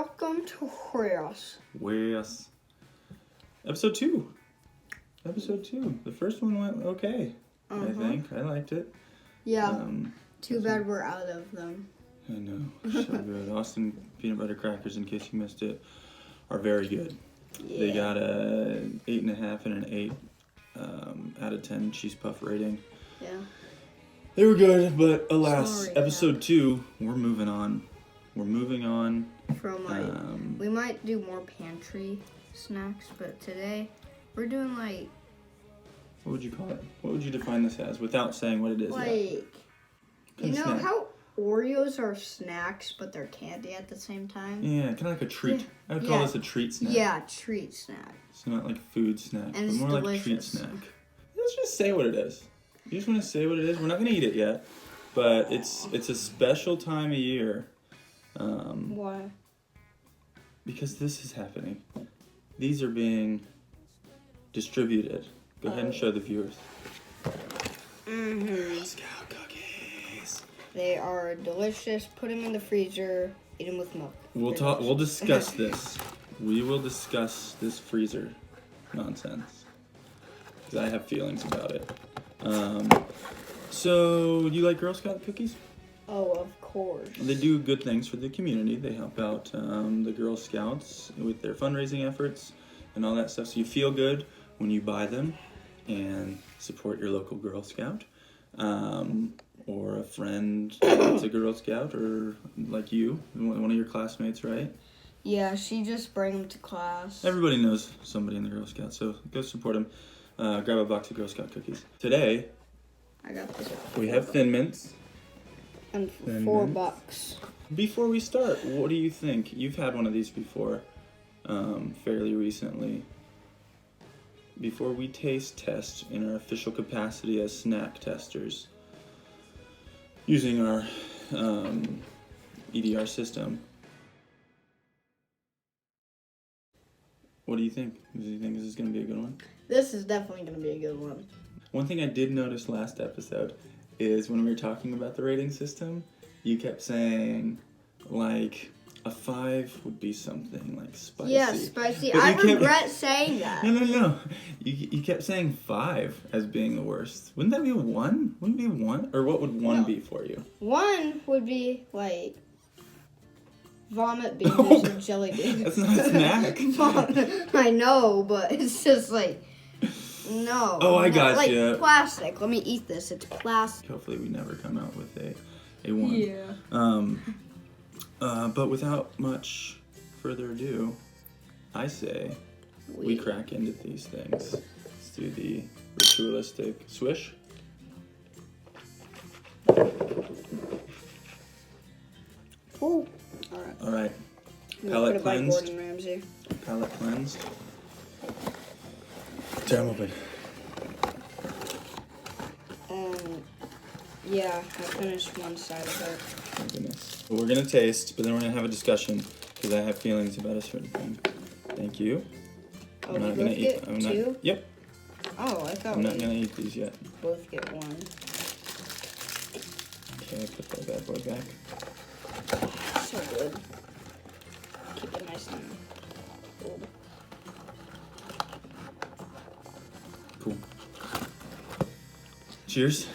welcome to Where's. Where's. Episode 2. The first one went okay, I think. I liked it. Yeah. Too bad we're out of them. I know. So good. Austin peanut butter crackers, in case you missed it, are very good. Yeah. They got a 8.5 and an 8 out of 10 cheese puff rating. Yeah. They were good, but alas, Sorry, episode 2, we're moving on. From we might do more pantry snacks, but today we're doing like. What would you call it? What would you define this as without saying what it is? Like, you know how Oreos are snacks, but they're candy at the same time? Yeah, kind of like a treat. Yeah. I would call this a treat snack. Yeah, treat snack. It's not like food snack, And but more delicious. like treat snack. Let's just say what it is. You just want to say what it is. We're not going to eat it yet, but it's a special time of year. Why? Because this is happening. These are being distributed. Go ahead and show the viewers. Girl Scout cookies. They are delicious. Put them in the freezer. Eat them with milk. We'll discuss this. We will discuss this freezer nonsense. Because I have feelings about it. So, do you like Girl Scout cookies? Oh, of course. They do good things for the community. They help out the Girl Scouts with their fundraising efforts and all that stuff. So you feel good when you buy them and support your local Girl Scout. Or a friend that's a Girl Scout, or like you, one of your classmates, right? Yeah, she just brings them to class. Everybody knows somebody in the Girl Scouts, so go support them. Grab a box of Girl Scout cookies. Today, I got this. we have Thin Mints. And Thin $4. Mints. Before we start, what do you think? You've had one of these before, fairly recently. Before we taste test in our official capacity as snack testers, using our EDR system, what do you think? Do you think this is going to be a good one? This is definitely going to be a good one. One thing I did notice last episode is when we were talking about the rating system, you kept saying, like, a 5 would be something like spicy. Yeah, spicy. But I regret saying that. No. You kept saying 5 as being the worst. Wouldn't that be a 1? Wouldn't it be 1? Or what would 1 be for you? 1 would be like vomit beans and jelly beans. That's not a snack. I know, but it's just like, no. Oh, I got like you. Plastic. Let me eat this. It's plastic. Hopefully we never come out with a 1. Yeah. But without much further ado, I say we crack into these things. Let's do the ritualistic swish. Ooh. All right. Palate Palate cleansed. Gordon Ramsay. Palate cleansed. Tear them open. Yeah, I finished one side of it. Oh goodness. Well, we're gonna taste, but then we're gonna have a discussion because I have feelings about a certain thing. Thank you. Oh, I'm not you gonna both eat. get I'm two? not. Yep. Oh, I thought I'm not we gonna eat these yet. both get one. Okay, put that bad boy back. So good. Keep it nice and cold. Cool. Cheers.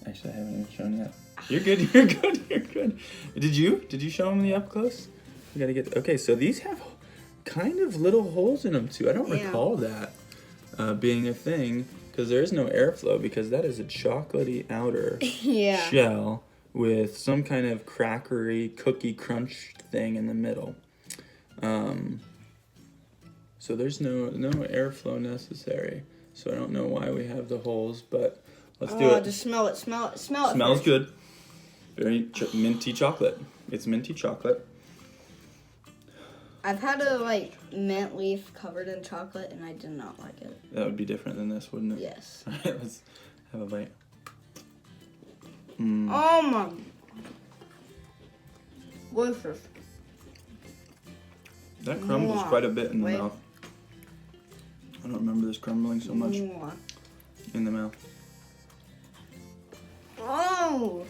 Actually, I haven't even shown yet. You're good. You're good. You're good. Did you show them the up close? We gotta get. Okay, so these have kind of little holes in them too. I don't recall that being a thing because there is no airflow because that is a chocolatey outer shell with some kind of crackery cookie crunch thing in the middle. So there's no airflow necessary. So I don't know why we have the holes, but let's do it. Just smell it. Smell it. Smell it. Smells first. good. Very minty chocolate. It's minty chocolate. I've had a mint leaf covered in chocolate, and I did not like it. That would be different than this, wouldn't it? Yes. All right, let's have a bite. Oh my! Delicious. That crumbles quite a bit in the Wait. mouth. I don't remember this crumbling so much in the mouth. Oh!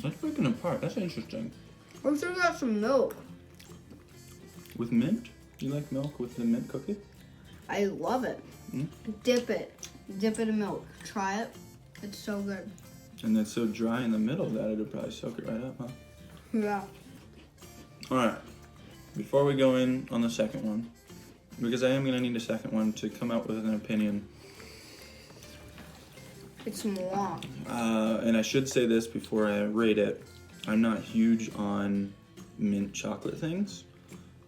Let's break it apart. That's interesting. We should have got some milk. With mint? You like milk with the mint cookie? I love it. Mm? Dip it. Dip it in milk. Try it. It's so good. And it's so dry in the middle that it'll probably soak it right up, huh? Yeah. Alright. Before we go in on the second one, because I am going to need a second one to come out with an opinion. It's long. And I should say this before I rate it. I'm not huge on mint chocolate things.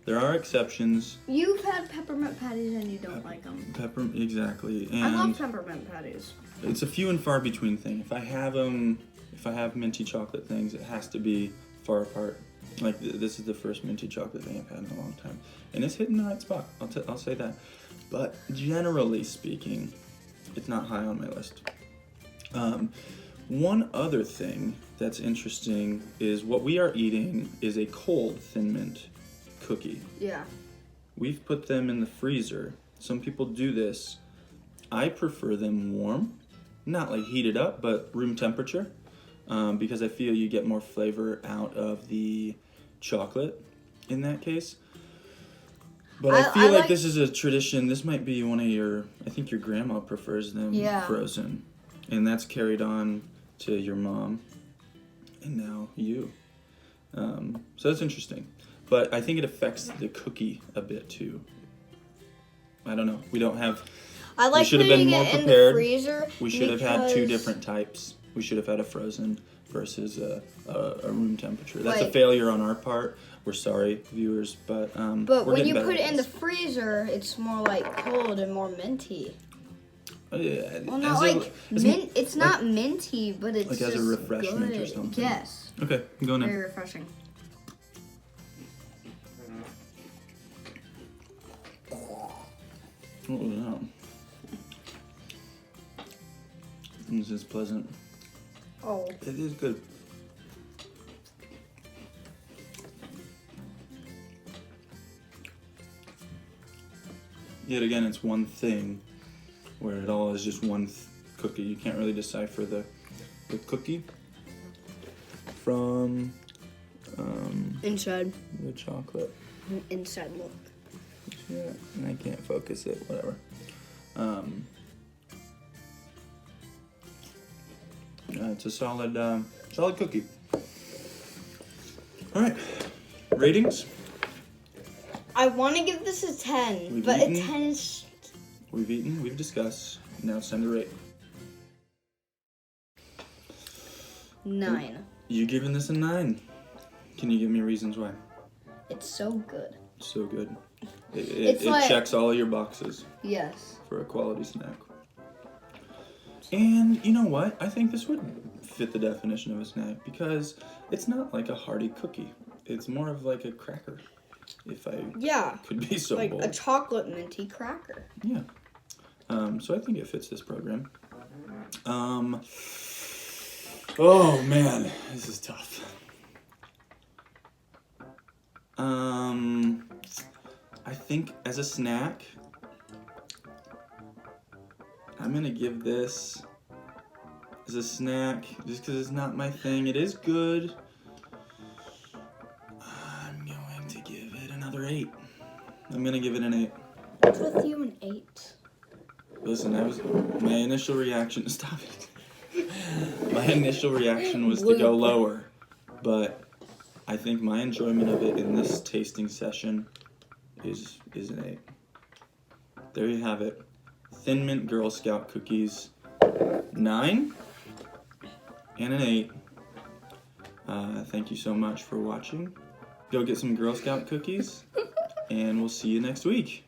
There are exceptions. You've had peppermint patties and you don't like them. Exactly. And I love peppermint patties. it's a few and far between thing. If I have minty chocolate things, it has to be far apart. Like this is the first minty chocolate thing I've had in a long time, and it's hitting the right spot. I'll say that. But generally speaking, it's not high on my list. One other thing that's interesting is what we are eating is a cold Thin Mint cookie. Yeah. We've put them in the freezer. Some people do this. I prefer them warm, not like heated up, but room temperature, because I feel you get more flavor out of the chocolate in that case. But I feel like this is a tradition. This might be one of I think your grandma prefers them frozen. And that's carried on to your mom and now you. So that's interesting. But I think it affects the cookie a bit too. I don't know. We don't have... I like we should have been more prepared. In the freezer. We should have had two different types. We should have had a frozen versus a room temperature. That's a failure on our part. We're sorry, viewers, but when you put it in the freezer, it's more like cold and more minty. Yeah, well, not like mint. It's not minty, but it's like just as a refreshment good. or something. Yes. Okay, I'm going in. Very refreshing. Oh yeah. This is pleasant. Oh. It is good. Yet again, it's one thing where it all is just one cookie. You can't really decipher the cookie from inside the chocolate. Inside, look. Yeah, and I can't focus it. Whatever. It's a solid cookie. All right, ratings. I want to give this a 10, but a 10 is... We've eaten, we've discussed, now it's time to rate. 9. You giving this a 9? Can you give me reasons why? It's so good. So good. It checks all of your boxes. Yes. For a quality snack. And you know what? I think this would fit the definition of a snack because it's not like a hearty cookie. It's more of like a cracker. If I could be so bold. Like a chocolate minty cracker. Yeah. So I think it fits this program. Oh man, this is tough. I think as a snack, I'm gonna give this as a snack just because it's not my thing. It is good. I'm going to give it another 8. I'm gonna give it an 8. What's with you an 8? Listen, my initial reaction. Stop it. My initial reaction was to go lower, but I think my enjoyment of it in this tasting session is an 8. There you have it. Thin Mint Girl Scout cookies, 9 and an 8. Thank you so much for watching. Go get some Girl Scout cookies, and we'll see you next week.